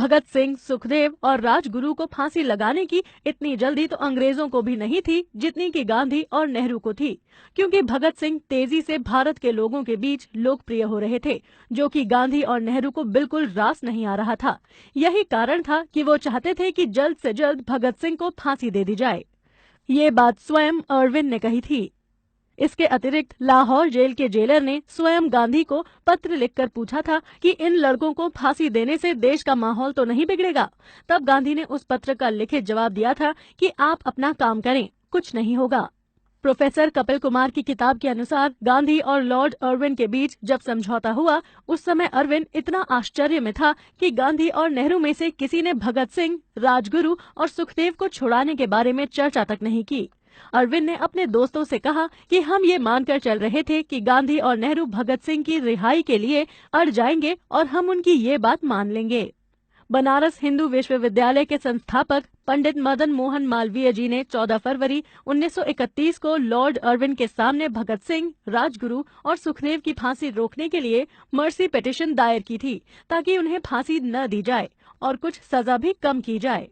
भगत सिंह, सुखदेव और राजगुरु को फांसी लगाने की इतनी जल्दी तो अंग्रेजों को भी नहीं थी जितनी कि गांधी और नेहरू को थी, क्योंकि भगत सिंह तेजी से भारत के लोगों के बीच लोकप्रिय हो रहे थे, जो कि गांधी और नेहरू को बिल्कुल रास नहीं आ रहा था। यही कारण था कि वो चाहते थे कि जल्द से जल्द भगत सिंह को फांसी दे दी जाए। ये बात स्वयं इरविन ने कही थी। इसके अतिरिक्त लाहौर जेल के जेलर ने स्वयं गांधी को पत्र लिखकर पूछा था कि इन लड़कों को फांसी देने से देश का माहौल तो नहीं बिगड़ेगा। तब गांधी ने उस पत्र का लिखित जवाब दिया था कि आप अपना काम करें, कुछ नहीं होगा। प्रोफेसर कपिल कुमार की किताब के अनुसार गांधी और लॉर्ड इरविन के बीच जब समझौता हुआ, उस समय इरविन इतना आश्चर्य में था कि गांधी और नेहरू में से किसी ने भगत सिंह, राजगुरु और सुखदेव को छुड़ाने के बारे में चर्चा तक नहीं की। इरविन ने अपने दोस्तों से कहा कि हम ये मानकर चल रहे थे कि गांधी और नेहरू भगत सिंह की रिहाई के लिए अड़ जाएंगे और हम उनकी ये बात मान लेंगे। बनारस हिंदू विश्वविद्यालय के संस्थापक पंडित मदन मोहन मालवीय जी ने 14 फरवरी 1931 को लॉर्ड इरविन के सामने भगत सिंह, राजगुरु और सुखदेव की फांसी रोकने के लिए मर्सी पिटीशन दायर की थी, ताकि उन्हें फांसी न दी जाए और कुछ सजा भी कम की जाए।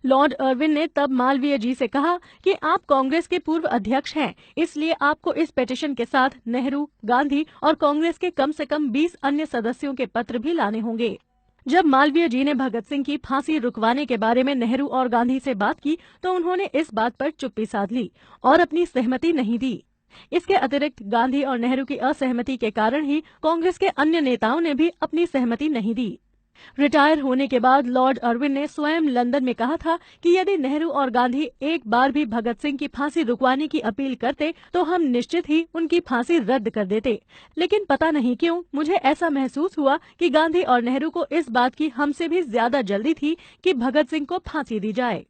लॉर्ड इरविन ने तब मालवीय जी से कहा कि आप कांग्रेस के पूर्व अध्यक्ष हैं, इसलिए आपको इस पिटीशन के साथ नेहरू, गांधी और कांग्रेस के कम से कम 20 अन्य सदस्यों के पत्र भी लाने होंगे। जब मालवीय जी ने भगत सिंह की फांसी रुकवाने के बारे में नेहरू और गांधी से बात की, तो उन्होंने इस बात पर चुप्पी साध ली और अपनी सहमति नहीं दी। इसके अतिरिक्त गांधी और नेहरू की असहमति के कारण ही कांग्रेस के अन्य नेताओं ने भी अपनी सहमति नहीं दी। रिटायर होने के बाद लॉर्ड इरविन ने स्वयं लंदन में कहा था कि यदि नेहरू और गांधी एक बार भी भगत सिंह की फांसी रुकवाने की अपील करते तो हम निश्चित ही उनकी फांसी रद्द कर देते। लेकिन पता नहीं क्यों मुझे ऐसा महसूस हुआ कि गांधी और नेहरू को इस बात की हमसे भी ज्यादा जल्दी थी कि भगत सिंह को फांसी दी जाए।